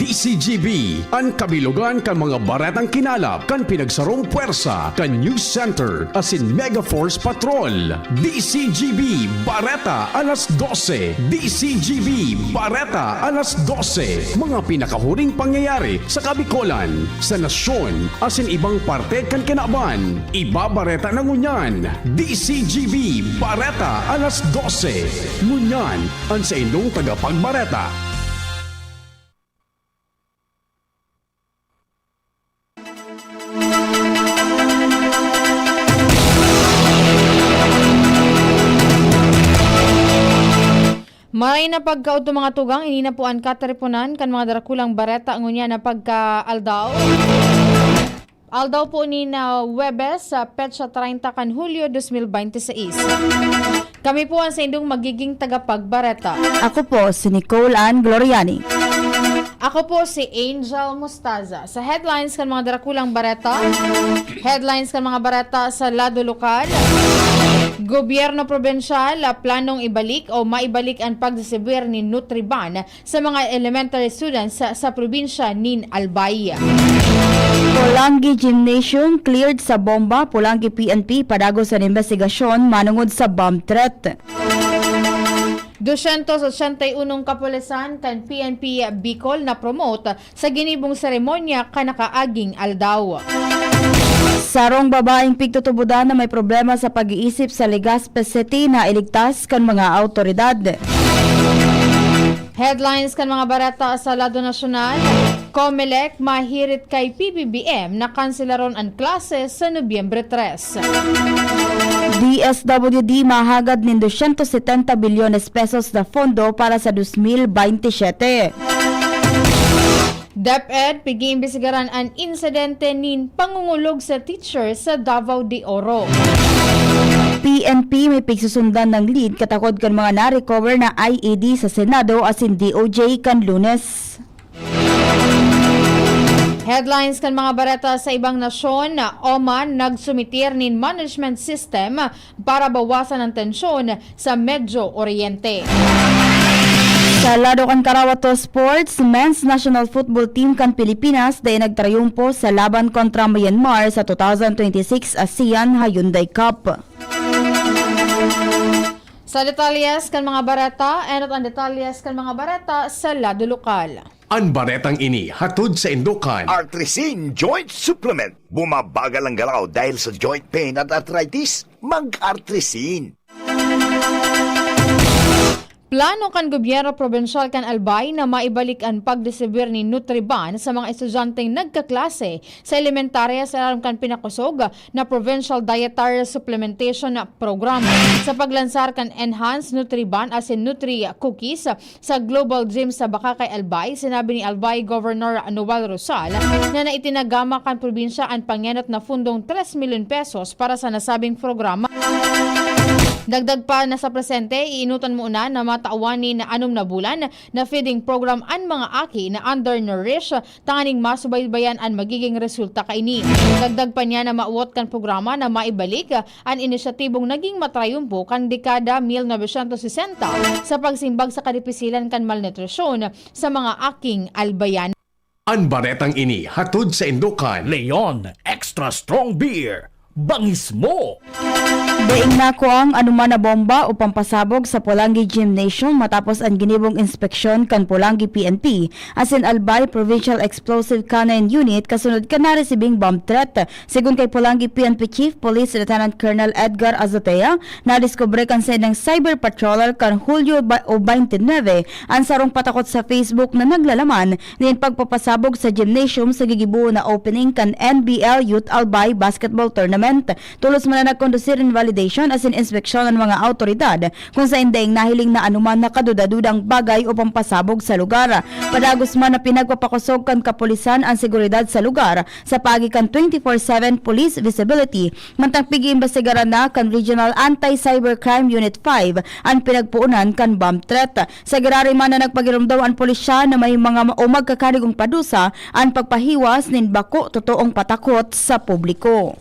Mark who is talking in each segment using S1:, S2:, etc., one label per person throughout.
S1: DCGB, ang kabilugan kan mga baretang kinalap kan pinagsarong puwersa kan News Center asin Mega Force Patrol. DCGB Bareta alas 12. DCGB Bareta alas 12. Mga pinakahuring pangyayari sa Kabikolan, sa nasyon asin ibang parte kan kinaban. Ibabareta na ngunyan. DCGB Bareta alas 12. Ngunyan ang sa inyong tagapagbareta.
S2: Maray na pagkaod to mga tugang, inina po ang kataripunan kan mga darakulang bareta ngunya na pagka-aldaw. Aldaw po ni na Webes sa petsa 30 kan Hulyo 2026. Kami po ang sa indong magiging tagapagbareta.
S3: Ako po si Nicole Ann Gloriani.
S2: Ako po si Angel Mustaza. Sa headlines kan mga darakulang bareta, headlines kan mga bareta sa lado lokal, gobyerno probensyal planong ibalik o maibalik ang pagdisibir ni Nutriban sa mga elementary students sa probinsya nin Albay.
S3: Pulangi Gymnasium cleared sa bomba. Pulangi PNP padago sa investigasyon manungod sa bomb threat.
S2: 281 kapulisan kan PNP Bicol na promote sa ginibong seremonya kanakaaging aldaw.
S3: Sarong babaeng pigtutubudan na may problema sa pag-iisip sa Legazpi City na iligtas kan mga autoridad.
S2: Headlines kan mga barata sa lado nasyonal, COMELEC mahirit kay PBBM na kanselaron ang klase sa Nobyembre 3.
S3: DSWD mahagad ng 270 bilyones pesos na fondo para sa 2027.
S2: DepEd pigi-imbestigaran ang insidente nin pangungulog sa teacher sa Davao de Oro.
S3: PNP may pigsusundan ng lead katakod kan mga na-recover na IED sa Senado asin DOJ kan Lunes.
S2: Headlines kan mga bareta sa ibang nasyon na Oman nagsumitir nin management system para bawasan ang tensyon sa Medyo Oriente.
S3: Sa lado kan Karawato Sports, men's national football team kan Pilipinas day nagtrayumpo sa laban kontra Myanmar sa 2026 ASEAN Hyundai Cup.
S2: Sa detalyes kan mga bareta, ang detalyes kan mga bareta sa lado lokal.
S1: Ang baretang ini hatod sa Indukan.
S4: Artrisin Joint Supplement. Bumabagal ang galaw dahil sa joint pain at arthritis. Mag-Artrisin.
S2: Plano kan gobyerno probensyal kan Albay na maibalik ang pagdisibir ni Nutriban sa mga estudyanteng nagkaklase sa elementarya sa alam kan pinakusog na Provincial Dietary Supplementation Program. Sa paglansar kan Enhanced Nutriban as in Nutri Cookies sa Global Gym sa Bakakay Albay, sinabi ni Albay Governor Noel Rosal na naitinagama kan probinsya ang pangyanot na fundong 3 milyon pesos para sa nasabing programa. Dagdag pa na sa presente, iinutan muna na matauwanin na 6 na bulan na feeding program ang mga aki na undernourished, tanganing masubaybayan ang magiging resulta kaini. Dagdag pa niya na mauwat kan programa na maibalik ang inisyatibong naging matrayumpo kan dekada 1960 sa pagsimbag sa kadipisilan kan malnutrisyon sa mga aking albayan.
S1: Ang baretang ini hatod sa Indukan.
S5: Leon Extra Strong Beer. Bangis mo!
S3: Daing nako ang anuman na bomba o pampasabog sa Pulangi Gymnasium matapos ang ginibong inspeksyon kan Pulangi PNP asin Albay Provincial Explosive Canine Unit kasunod ka na resibing bomb threat. Sigun kay Pulangi PNP Chief Police Lieutenant Colonel Edgar Azotea, nadiskubre kan sa ng cyber patroller kan Hulyo 29 ang sarong patakot sa Facebook na naglalaman ng pagpapasabog sa gymnasium sa gigibuo na opening kan NBL Youth Albay Basketball Tournament. Tulos man na nagkondusir in validation as in inspeksyon ng mga autoridad kung sa indaing nahiling na anuman na kadudadudang bagay o pampasabog sa lugar. Padagos man na pinagpapakusog kan kapulisan ang seguridad sa lugar sa pagikan 24/7 police visibility. Mantang pigi-imbestigaran na kan Regional Anti-Cybercrime Unit 5 ang pinagpuunan kan bomb threat. Sa girari man na nagpagirumdaw ang pulisya na may mga o magkakarigong padusa ang pagpahiwas nin bako totoong patakot sa publiko.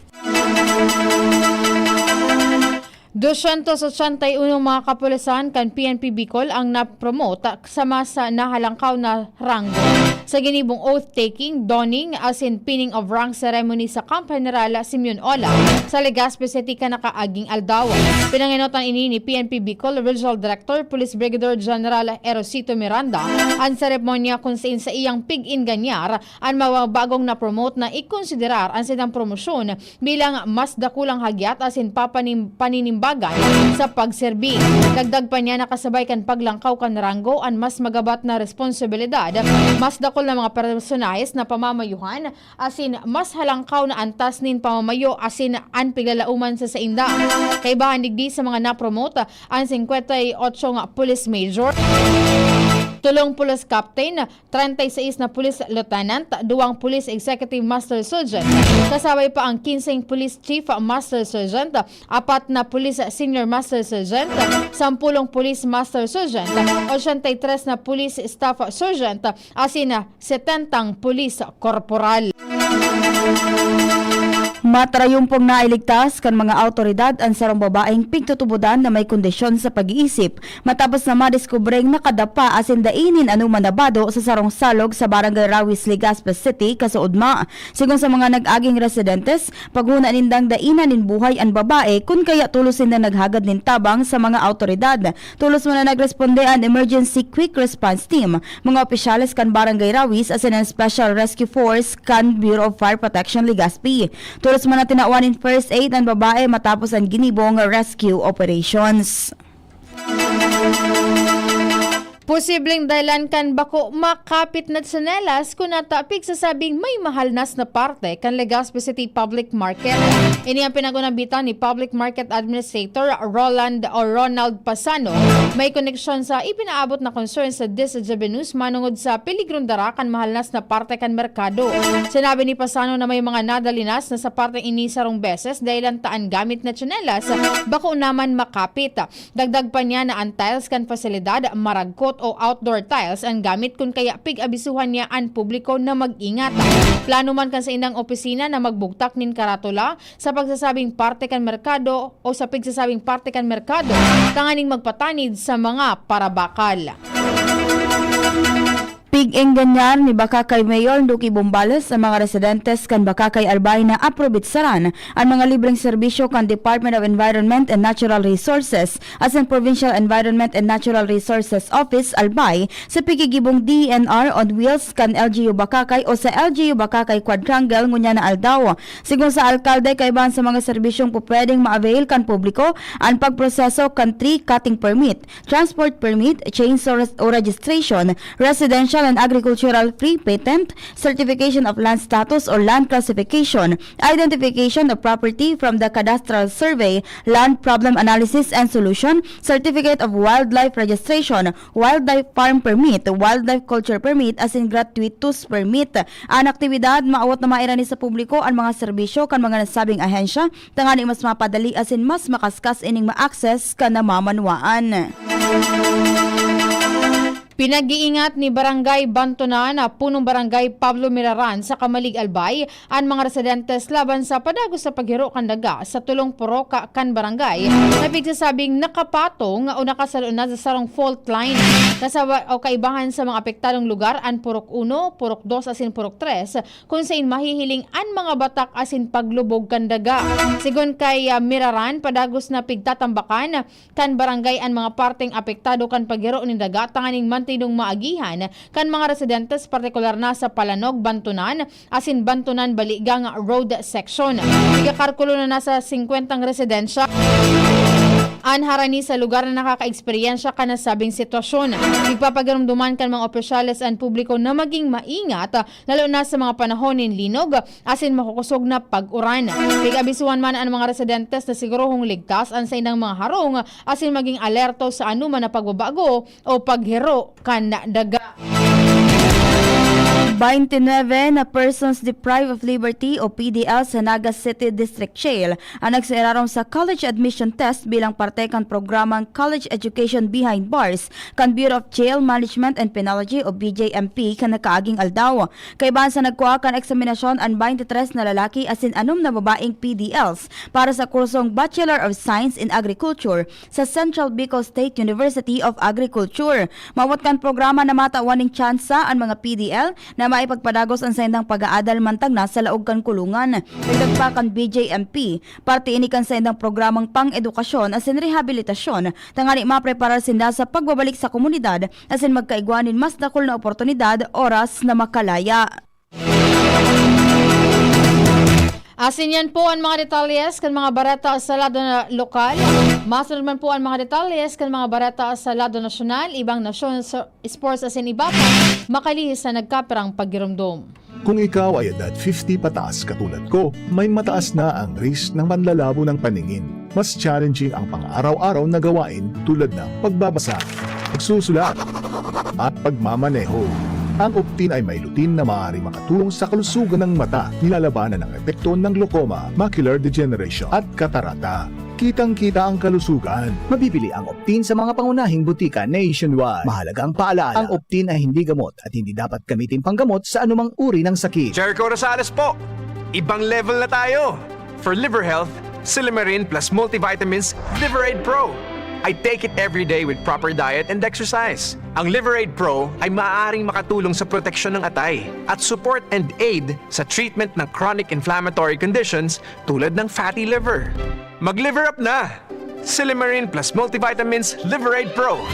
S2: 281 mga kapulisan kan PNP Bicol ang napromote sa masa nahalangkaw na ranggo. sa ginibong oath-taking, donning, as in pinning of rank ceremony sa Camp General Simeon Ola sa Legazpi City kanakaaging aldaw. Pinanginotan ini ni PNP Bicol Regional Director Police Brigadier General Erosito Miranda ang seremonya kung sa iyang pig-in ganyar ang mabagong na promote na ikonsiderar ang sinang promosyon bilang mas dakulang hagyat as in paninimbagan sa pagserbi. Dagdag pa niya nakasabay kan paglangkaw kan ranggo ang mas magabat na responsibilidad, mas dakol na mga personahes na pamamayuhan as in mas halangkaw na antas nin pamamayo as in an piglalauman sa sainda. Kaibahan digdi sa mga na-promote ang 58 nga police major, 3 police captain, 36 na police lieutenant, 2 police executive master sergeant, kasabay pa ang 15 police chief master sergeant, 4 na police senior master sergeant, 10 police master sergeant, 83 na police staff sergeant, asin 70 police corporal.
S3: Matrayumpong nailigtas kan mga autoridad ang sarong babaeng pigtutubudan na may kondisyon sa pag-iisip matapos na madiskubreng nakadapa asin dainin anuman nabado sa sarong salog sa Barangay Rawis, Legazpi City, kasuodma. Sigon sa mga nag-aging residentes, paghuna nindang dainan nin buhay ang babae kun kaya tulosin na naghagad nin tabang sa mga autoridad. Tulos mo na nagresponde ang Emergency Quick Response Team, mga opisyales kan Barangay Rawis asin ang Special Rescue Force kan Bureau of Fire Protection Legazpi. Tulos man na tinawanin first aid ang babae matapos ang ginibong rescue operations.
S2: Posibleng dahilan kan bako makapit na tsinelas kung natapig sa sabing may mahalnas na parte kan Legazpi City Public Market. Ini ang pinagunabitan ni Public Market Administrator Ronald Pasano. May koneksyon sa ipinaabot na concern sa DSGB News manungod sa peligrong dara kan mahalnas na parte kan merkado. Sinabi ni Pasano na may mga nadalinas na sa parte ini sarong beses dahilan taan gamit na tsinelas bako naman makapit. Dagdag pa niya na ang tiles kan pasilidad maragkot o outdoor tiles ang gamit kung kaya pig-abisuhan niya ang publiko na mag-ingat. Plano man kan sa indang opisina na magbugtak nin karatula sa pagsasabing parte kan merkado o sa pagsasabing parte kan merkado tanganing magpatanid sa mga parabakal.
S3: Pig-ing ganyan ni Bakakay Mayor Duki Bombales sa mga residentes kan Bakakay Albay na aprobitsaran ang mga libreng serbisyo kan Department of Environment and Natural Resources as ang Provincial Environment and Natural Resources Office Albay sa pigigibong DNR on Wheels kan LGU Bakakay o sa LGU Bakakay Quadrangle ngunya na aldaw. Sigon sa alkalde kaibahan sa mga serbisyong pupwedeng ma-avail kan publiko ang pagproseso kan tree cutting permit, transport permit, chainsaw o registration, residential and agricultural free patent, certification of land status or land classification, identification of property from the cadastral survey, land problem analysis and solution, certificate of wildlife registration, wildlife farm permit, wildlife culture permit as in gratuitous permit. Ang aktibidad maawat na mairani sa publiko ang mga serbisyo kan mga nasabing ahensya tangani mas mapadali as in mas makaskas ining ma-access kan namamanwaan.
S2: Pinag-iingat ni Barangay Bantonan na punong Barangay Pablo Miraran sa Kamalig Albay ang mga residentes laban sa padagos sa paghiro kan daga sa tulong poroka kan barangay na pigsasabing nakapatong o nakasalo na sa sarong fault line kasaba o kaibahan sa mga apektadong lugar an purok 1, purok 2 asin purok 3 kung sain mahihiling an mga batak asin paglubog kan daga. Sigon kay Miraran padagos na pigtatambakan kan barangay ang mga parteng apektado kan paghiro ni daga tanganing tinong maagihan kan mga residentes partikular na sa Palanog, Bantunan, asin Bantunan Baligang Road Section. Igakarkulo na nasa 50 residensya anharani sa lugar na nakaka-eksperyensya ka na sabing sitwasyon. Ipapagaramduman kan mga opisyales at publiko na maging maingat lalo na sa mga panahon ng linog asin makukusog na pag-uran. Pig-abisuhan man ang mga residentes na sigurohong ligtas ang sa inang mga harong asin maging alerto sa anuman na pagbabago o paghiro kan daga.
S3: 29 na persons deprived of liberty o PDL sa Naga City District Jail ang nagsairarong sa college admission test bilang parte kan programang College Education Behind Bars kan Bureau of Jail Management and Penology o BJMP kan nakaaging aldaw. Kaibahan sa nagkuha kan eksaminasyon ang 23 na lalaki asin 6 na babaeng PDLs para sa kursong Bachelor of Science in Agriculture sa Central Bicol State University of Agriculture. Mawat kan programa na matawaning tsansa ang mga PDL na maipagpadagos ang sendang pag-aadal mantag na sa laog kan kulungan. Dagdag pa kan BJMP, parte ini kan sendang programang pang-edukasyon asin rehabilitasyon, tangani mapreparar sinda sa pagbabalik sa komunidad asin magkaigwanin mas dakol na oportunidad oras na makalaya.
S2: Asin yan po ang mga detalyes kan mga barata sa lado na lokal. Masunod man po ang mga detalyes kan mga barata sa lado nasyonal, ibang nasyon, sports asin iba pa, makalihis sa nagkapirang pagirumdom.
S6: Kung ikaw ay edad 50 pataas katulad ko, may mataas na ang risk ng panlalabo ng paningin. Mas challenging ang pang-araw-araw na gawain tulad ng pagbabasa, pagsusulat, at pagmamaneho. Ang Optin ay may lutin na maaari makatulong sa kalusugan ng mata, nilalabanan ang epekto ng glaucoma, macular degeneration at katarata. Kitang-kita ang kalusugan.
S7: Mabibili ang Optin sa mga pangunahing butika nationwide. Mahalagang paalala, ang Optin ay hindi gamot at hindi dapat gamitin panggamot sa anumang uri ng sakit.
S8: Jericho Rosales po! Ibang level na tayo! For liver health, Silimarin plus multivitamins Liverade Pro. I take it every day with proper diet and exercise. Ang Liverade Pro ay maaaring makatulong sa proteksyon ng atay at support and aid sa treatment ng chronic inflammatory conditions tulad ng fatty liver. Mag-liver up na! Silimarin plus multivitamins Liverade Pro.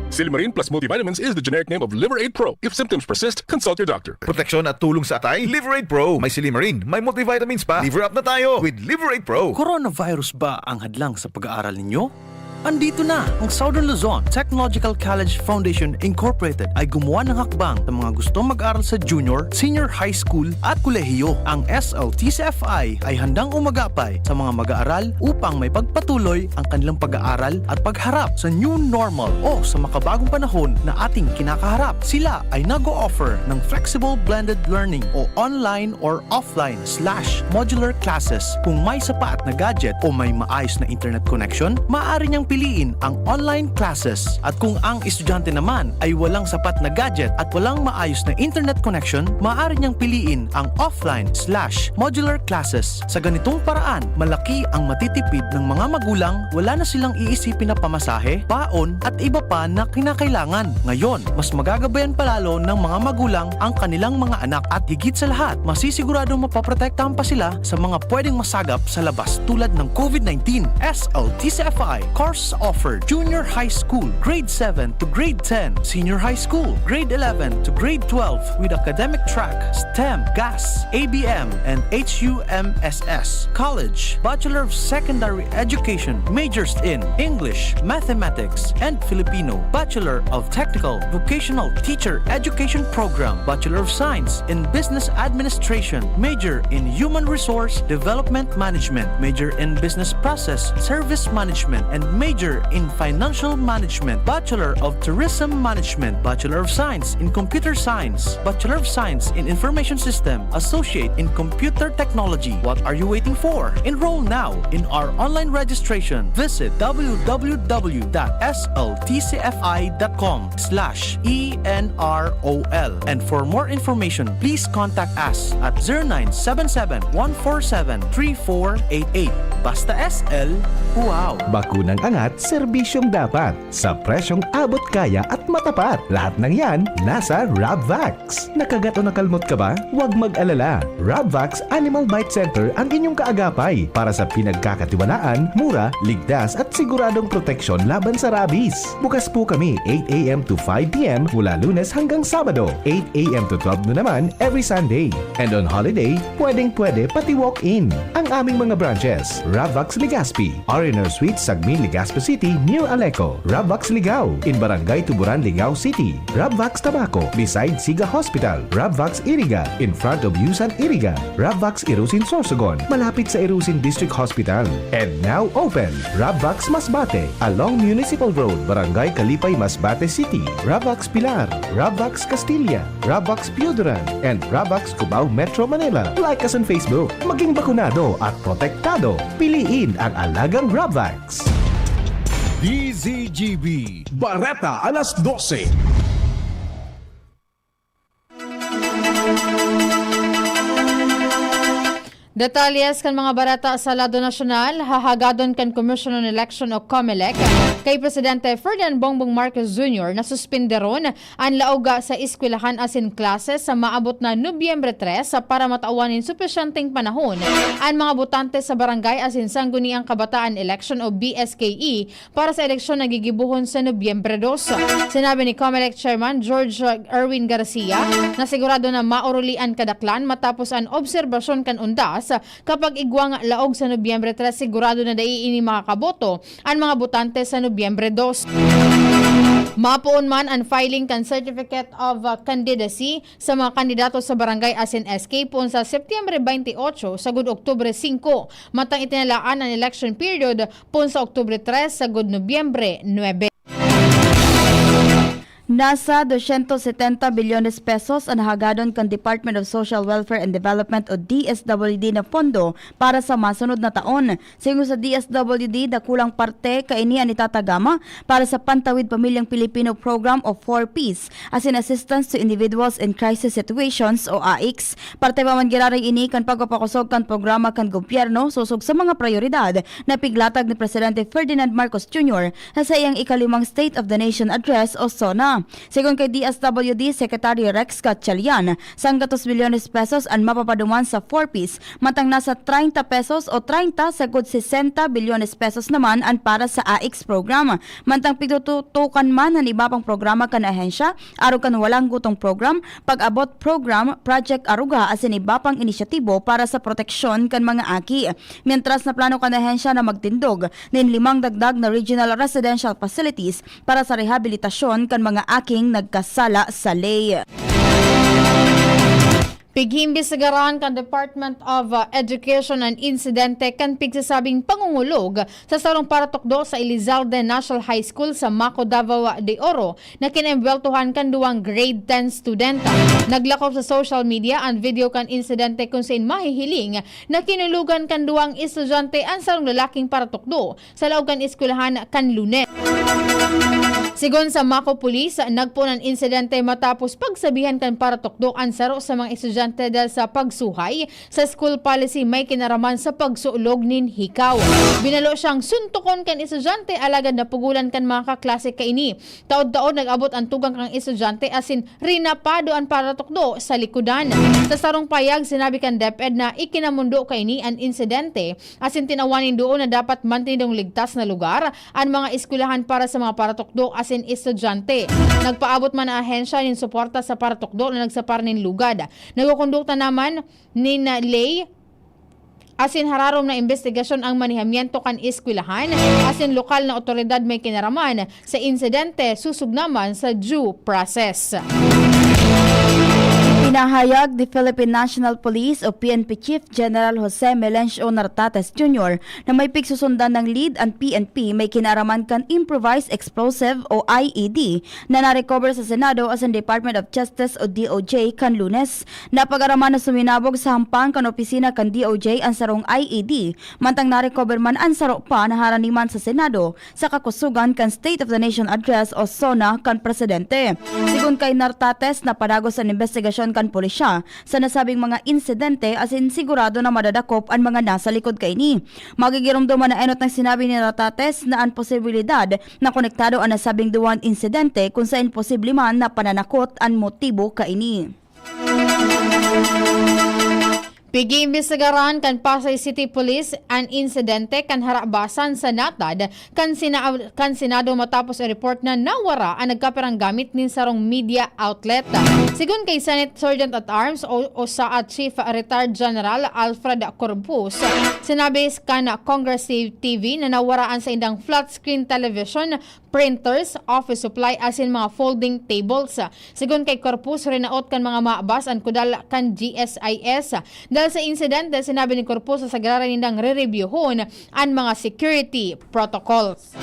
S9: Silimarin plus multivitamins is the generic name of Liverade Pro. If symptoms persist, consult your doctor.
S10: Proteksyon at tulong sa atay, Liverade Pro. May Silimarin, may multivitamins pa. Liver up na tayo with Liverade Pro.
S11: Coronavirus ba ang hadlang sa pag-aaral ninyo? Andito na ang Southern Luzon Technological College Foundation Incorporated ay gumawa ng hakbang sa mga gustong mag-aral sa junior, senior high school at kolehiyo. Ang SLTCFI ay handang umagapay sa mga mag-aaral upang may pagpatuloy ang kanilang pag-aaral at pagharap sa new normal o sa makabagong panahon na ating kinakaharap. Sila ay nag-o-offer ng flexible blended learning o online or offline/modular classes. Kung may sapat na gadget o may maayos na internet connection, maaari niyang piliin ang online classes. At kung ang estudyante naman ay walang sapat na gadget at walang maayos na internet connection, maaari niyang piliin ang offline/modular classes. Sa ganitong paraan, malaki ang matitipid ng mga magulang, wala na silang iisipin na pamasahe, baon at iba pa na kinakailangan. Ngayon, mas magagabayan palalo ng mga magulang ang kanilang mga anak at higit sa lahat, masisiguradong mapaprotektahan pa sila sa mga pwedeng masagap sa labas tulad ng COVID-19. SLTCFI course offered junior high school, grade 7 to grade 10, senior high school, grade 11 to grade 12 with academic track, STEM, GAS, ABM, and HUMSS. College, Bachelor of Secondary Education, majors in English, Mathematics, and Filipino. Bachelor of Technical Vocational Teacher Education Program, Bachelor of Science in Business Administration, major in Human Resource Development Management, major in Business Process Service Management, and major in Financial Management, Bachelor of Tourism Management, Bachelor of Science in Computer Science, Bachelor of Science in Information System, Associate in Computer Technology. What are you waiting for? Enroll now in our online registration. Visit www.sltcfi.com/ENROL. And for more information, please contact us at 0977-147-3488. Basta SL, wow!
S12: Bakunang angat, serbisyong dapat. Sa presyong abot kaya at matapat. Lahat ng yan, nasa Rabvax. Nakagat o nakalmot ka ba? Huwag mag-alala. Rabvax Animal Bite Center ang inyong kaagapay para sa pinagkakatiwalaan, mura, ligtas at siguradong proteksyon laban sa rabies. Bukas po kami 8 a.m. to 5 p.m. mula Lunes hanggang Sabado, 8 a.m. to 12 noon naman every Sunday. And on holiday, pwedeng-pwede pati walk-in. Ang aming mga branches, Ravvax Legazpi, R&R Suite Sagmi, Legazpi City, near Aleco. Ravvax Ligao, in Barangay Tuburan, Ligao City. Ravvax Tabaco, beside Siga Hospital. Ravvax Iriga, in front of Yusan Iriga. Ravvax Irusin Sorsogon, malapit sa Irusin District Hospital. And now open, Ravvax Masbate, along Municipal Road, Barangay Kalipay, Masbate City. Ravvax Pilar, Ravvax Castilla, Ravvax Piuduran, and Ravvax Cubao Metro Manila. Like us on Facebook. Maging bakunado at protektado. Piliin ang alagang Ravvax.
S1: DZGB Bareta alas 12.
S2: Detalyes kan mga barata sa Lado Nasyonal, hahagadon kan Commission on Election o COMELEC kay Presidente Ferdinand Bongbong Marcos Jr. na suspenderon ang lauga sa eskwelahan asin klase sa maabot na Nobyembre 3 para matauwanin supesyenteng panahon ang mga botante sa barangay asin Sangguniang Kabataan Election o BSKE para sa eleksyon na gigibuhon sa Nobyembre 2. Sinabi ni COMELEC Chairman George Erwin Garcia na sigurado na maurulian kadaklan matapos ang obserbasyon kan undas kapag igwang laog sa Nobyembre 3 sigurado na daiini makakaboto ang mga botante sa Nobyembre 2. Mapuon man ang filing kan Certificate of Candidacy sa mga kandidato sa barangay asin SK puon sa Setyembre 28 sagud Oktubre 5 matang itinalaan ang election period puon sa Oktubre 3 sagud Nobyembre 9.
S3: Nasa 270 bilyones pesos ang hagadon kan Department of Social Welfare and Development o DSWD na pondo para sa masunod na taon. Singo sa DSWD, dakulang parte kaini ang itatagama para sa Pantawid Pamilyang Pilipino Program o 4Ps as in Assistance to Individuals in Crisis Situations o AICS. Parte pa man giraray ini kan pagpapakusog kan programa kan gobyerno susog sa mga prioridad na piglatag ni Presidente Ferdinand Marcos Jr. sa iyang ikalimang State of the Nation Address o SONA. Sigon kay DSWD Secretary Rex Gatchalian, 100 bilyones pesos ang mapapaduman sa 4Ps, matang nasa 30 pesos o 30 sagod 60 bilyones pesos naman ang para sa AICS program. Mantang pitututukan man ang iba pang programa kan ahensya, aron kan walang gutong program, pag-abot program, Project Aruga asin iba pang inisyatibo para sa proteksyon kan mga aki. Mientras na plano kan ahensya na magtindog nin 5 dagdag na regional residential facilities para sa rehabilitasyon kan mga aking nagkasala sa ley.
S2: Pighimbisigaran kan Department of Education ang insidente kan pigsasabing pangungulog sa sarong paratokdo sa Elizalde National High School sa Maco, Davao de Oro na kinembeltuhan kan duwang grade 10 student. Naglakop sa social media ang video kan insidente kung saan mahihiling na kinulugan kan duwang estudyante ang sarong lalaking paratokdo sa laog kan eskwelahan kan Lunes. Sigon sa Maco Police, nagpunan insidente matapos pagsabihan kan paratokdo ang saro sa mga estudyante dahil sa pagsuhay sa school policy may kinaraman sa pagsuulog nin hikaw. Binalo siyang suntukon kan estudyante alagad na pugulan kan mga kaklase kaini. Taod-taod nag-abot ang tugang kang estudyante asin rinapado ang paratokdo sa likudan. Sa sarong payag, sinabi kan DepEd na ikinamundo kaini ang insidente asin tinawanin doon na dapat mantinidong ligtas na lugar ang mga eskwelahan para sa mga paratokdo asin estudyante. Nagpaabot man ang ahensya nin suporta sa paratokdo na nagsapar nin lugad. Nagkukondukta naman ni Lay asin hararom na investigasyon ang manihamiento kan eskwelahan asin lokal na otoridad may kinaraman sa insidente susug naman sa due process.
S3: Pinahayag the Philippine National Police o PNP Chief General Jose Melencio Nartates Jr. na may pigsusundan ng lead ang PNP may kinaraman kan improvised explosive o IED na narecover sa Senado as ang Department of Justice o DOJ kan Lunes. Napag-araman na suminabog sa hampang kan opisina kan DOJ ang sarong IED, mantang narecover man ang saro pa na haraniman sa Senado sa kakusugan kan State of the Nation Address o SONA kan Presidente. Sigun kay Nartates na padagos ang investigasyon kan pulisya sa nasabing mga insidente asin sigurado na madadakop ang mga nasa likod kaini. Magigirumduman na enot ng sinabi ni Nartates na ang posibilidad na konektado ang nasabing duwan insidente kung saan posible man na pananakot ang motibo kaini.
S2: Pigi imbestigaran kan Pasay City Police an insidente kan harabasan sa natad kan Senado matapos i-report na nawara ang nagkaperang gamit nin sarong media outlet. Sigun kay Senate Sergeant at Arms o sa Chief Retired General Alfred Corpus, sinabi kan Congress TV na nawaraan sa indang flat screen television, printers, office supply asin mga folding tables. Sigun kay Corpus, rinaot kan mga maabas ang kudal kan GSIS. Dahil sa insidente, sinabi ni Corpus sa sagraran nindang re-reviewhon ang mga security protocols.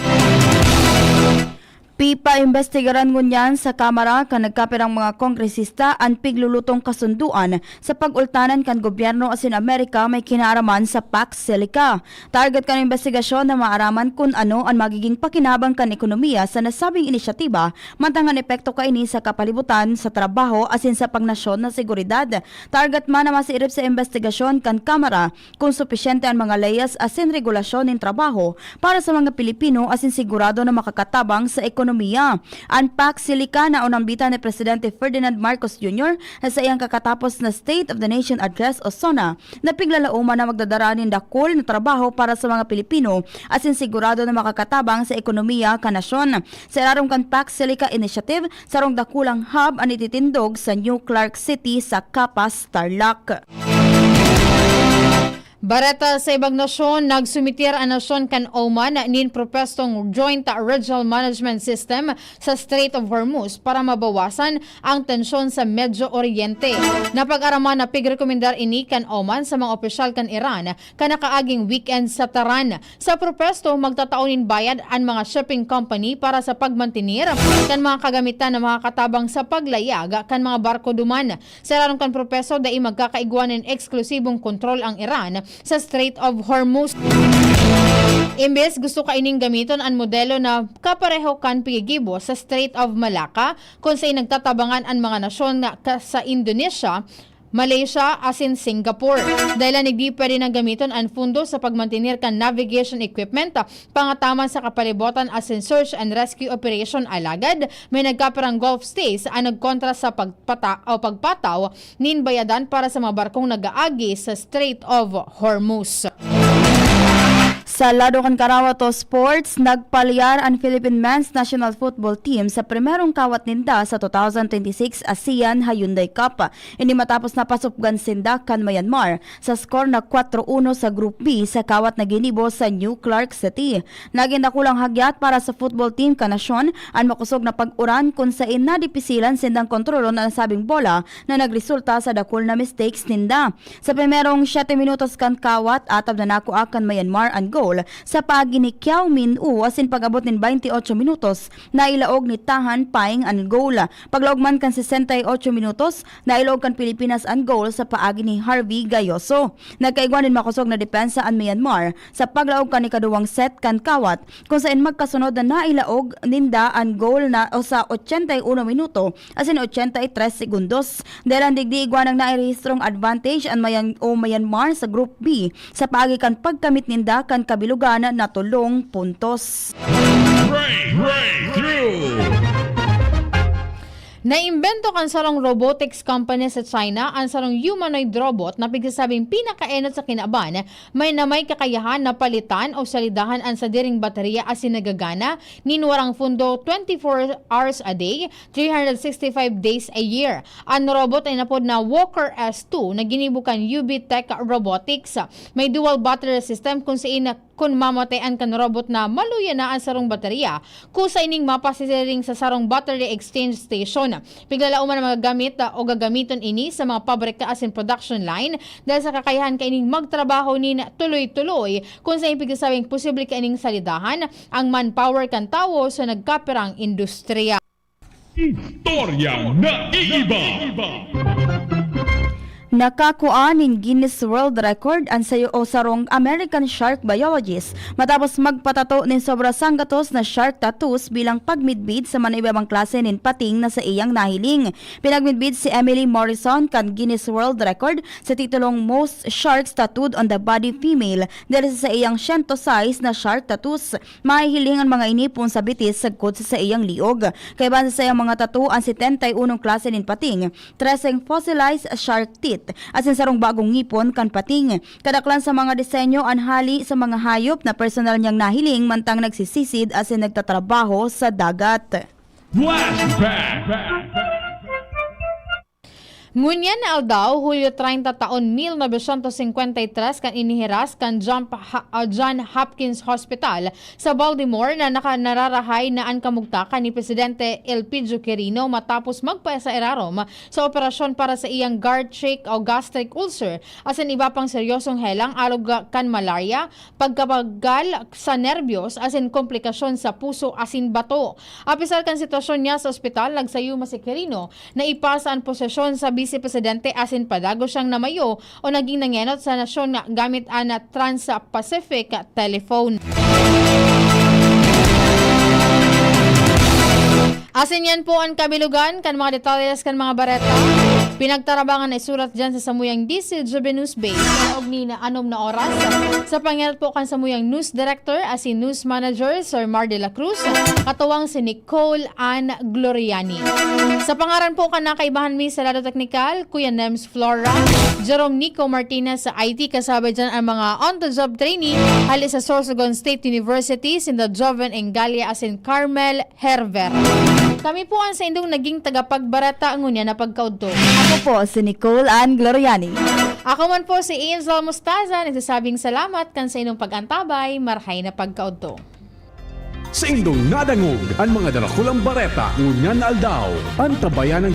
S3: Pipa-imbestigaran ngunyan sa Kamara kan nagkapirang mga kongresista ang piglulutong kasunduan sa pag-ultanan kan gobyerno asin Amerika may kinaaraman sa Pax Silica. Target kan investigasyon na maaraman kung ano ang magiging pakinabang kan ekonomiya sa nasabing inisyatiba mantangan epekto kaini sa kapalibutan sa trabaho asin sa pangnasyon na seguridad. Target man na masiirip sa investigasyon kan Kamara kung supisyente ang mga layas asin regulasyon ng trabaho para sa mga Pilipino asin sigurado na makakatabang sa ekonomiya. Ang Pax Silica na unambitan ni Presidente Ferdinand Marcos Jr. sa iyang kakatapos na State of the Nation Address o SONA na piglalauman na magdadaranin dakol na trabaho para sa mga Pilipino asin sigurado na makakatabang sa ekonomiya kanasyon. Sa irarong kan Pax Silica Initiative, sarong dakulang hub ang ititindog sa New Clark City sa Capas, Tarlac.
S2: Bareta sa ibang nasyon, nagsumitir ang nasyon kan Oman nin propestong Joint Regional Management System sa Strait of Hormuz para mabawasan ang tensyon sa Medyo Oriente. Napag-araman na pigrekomendar ini kan Oman sa mga opisyal kan Iran kanakaaging weekend sa Taran. Sa propesto, magtataonin bayad ang mga shipping company para sa pagmantinir kan mga kagamitan na makakatabang sa paglayag kan mga barko duman. Sa larong kan propesto, dai magkakaiguan ng eksklusibong kontrol ang Iran sa Strait of Hormuz. Imbes gusto ka ining gamiton ang modelo na kapareho kan pigigibo sa Strait of Malacca kung sa'y nagtatabangan ang mga nasyon na sa Indonesia, Malaysia asin Singapore. Dahil nagdi pwede nang gamiton ang fundo sa pagmantinir kan navigation equipment pangataman sa kapalibutan asin search and rescue operation alagad may nagkaperang Gulf states ang nagkontra sa pagpataw nin bayadan para sa mga barkong nagaagi sa Strait of Hormuz.
S3: Sa lado kan Karawato Sports, nagpalyar ang Philippine Men's National Football Team sa primerong kawat ninda sa 2026 ASEAN Hyundai Cup. Hindi matapos na pasupgan sinda kan Myanmar sa score na 4-1 sa Group B sa kawat na ginibo sa New Clark City. Naging nakulang hagyat para sa football team kanasyon ang makusog na pag-uran kung saan nadipisilan sindang kontrolon ang sabing bola na nagresulta sa dakol na mistakes ninda. Sa primerong 7 minutos kan kawat, atab na nakuha kan Myanmar ang goal sa paagi ni Kiao Min-u asin pag-abot ng 28 minutos na ilaog ni Tahan Paing ang goal. Paglaog man kan 68 minutos na ilaog kan Pilipinas ang goal sa paagi ni Harvey Gayoso. Nagkaigwan din makusog na depensa ang Myanmar sa paglaog kan ikaduwang set kan kawat kung saan magkasunod na nailaog ninda ang goal na o sa 81 minuto asin 83 segundos. Dahil ang digdiigwan ang nairehistrong advantage ang Myanmar sa Group B sa paagi kan pagkamit ninda kan kabilugan na 3 puntos.
S2: Naimbento kan sarong robotics company sa China ang sarong humanoid robot na pigsasabing pinakaenot sa kinaban may kakayahan na palitan o salidahan ang sadiring baterya asin nagagana ninwarang fundo 24 hours a day, 365 days a year. Ang robot ay napod na Walker S2 na ginibukan UB Tech Robotics. May dual battery system kung mamatayan kan robot na maluya na ang sarong baterya kusa ining mapasisiring sa sarong battery exchange station. Piglalauman ang mga gamit o gagamiton ini sa mga pabrika asin production line dahil sa kakayahan kaining magtrabaho ni tuloy-tuloy kung sa ipigsasabing posible kaining salidahan ang manpower kan tawo sa nagkaperang industriya.
S1: Istoryang naiiba.
S3: Nakakuha ng Guinness World Record ang sayo o sarong American shark biologist matapos magpatato ng sobra sanggatos na shark tattoos bilang pagmidbid sa manibabang klase ng pating na sa iyang nahiling. Pinagmidbid si Emily Morrison kan Guinness World Record sa titulong Most Sharks Tattooed on the Body Female dahil sa iyang 100 size na shark tattoos. Mahihiling ang mga inipon sa bitis sagkod sa iyang liog. Kaya base sa iyang mga tattoo ang 71 klase ng pating, 13 fossilized shark teeth, State. Asin sarong bagong ngipon kan pating. Kadaklan sa mga disenyo anhali sa mga hayop na personal niyang nahiling mantang nagsisisid asin nagtatrabaho sa dagat.
S2: Ngunyan na aldaw, Hulyo 30 taon 1953 kan inihiras kan John Hopkins Hospital sa Baltimore na nakanararahay na ang kamugtakan ni Presidente Elpidio Quirino matapos magpaesa irarom sa operasyon para sa iyang gastric ulcer asin iba pang seryosong helang alog kan malaria, pagkabagal sa nerbiyos asin komplikasyon sa puso asin bato. Apisal kan sitwasyon niya sa ospital, nagsayuma si Quirino na ipasa ang posesyon sa Vice Presidente asin padago siyang namayo o naging nangenot sa nasyon nga gamit ang Trans-Pacific Telephone. Asin yan po ang kabilugan kan mga detalles kan mga bareta. Pinagtarabangan na isulat dyan sa Samuyang DC News Base sa ni na anom na oras. Sa pangyayat po kan Samuyang News Director as si News Manager Sir Mar de la Cruz, katuwang si Nicole Ann Gloriani. Sa pangaran po kan nakaibahan mi sa Lado Technical, Kuya Nems Flora, Jerome Nico Martinez sa IT, kasabay dyan ang mga on-the-job trainee hali sa Sorsogon State University, sinda Joven Engalia asin Carmel Herver. Kami po ang sa indong naging tagapagbarata ngunya na pagkaudto.
S3: Ako po si Nicole Ann Gloriani.
S2: Ako man po si Angel Mustaza, nagsasabing salamat kan sa inyong pag-antabay, marhay na pagkaudto.
S1: Sa indong nadangog ang mga darakulang bareta ngunyan na aldaw. Ang tabayan ng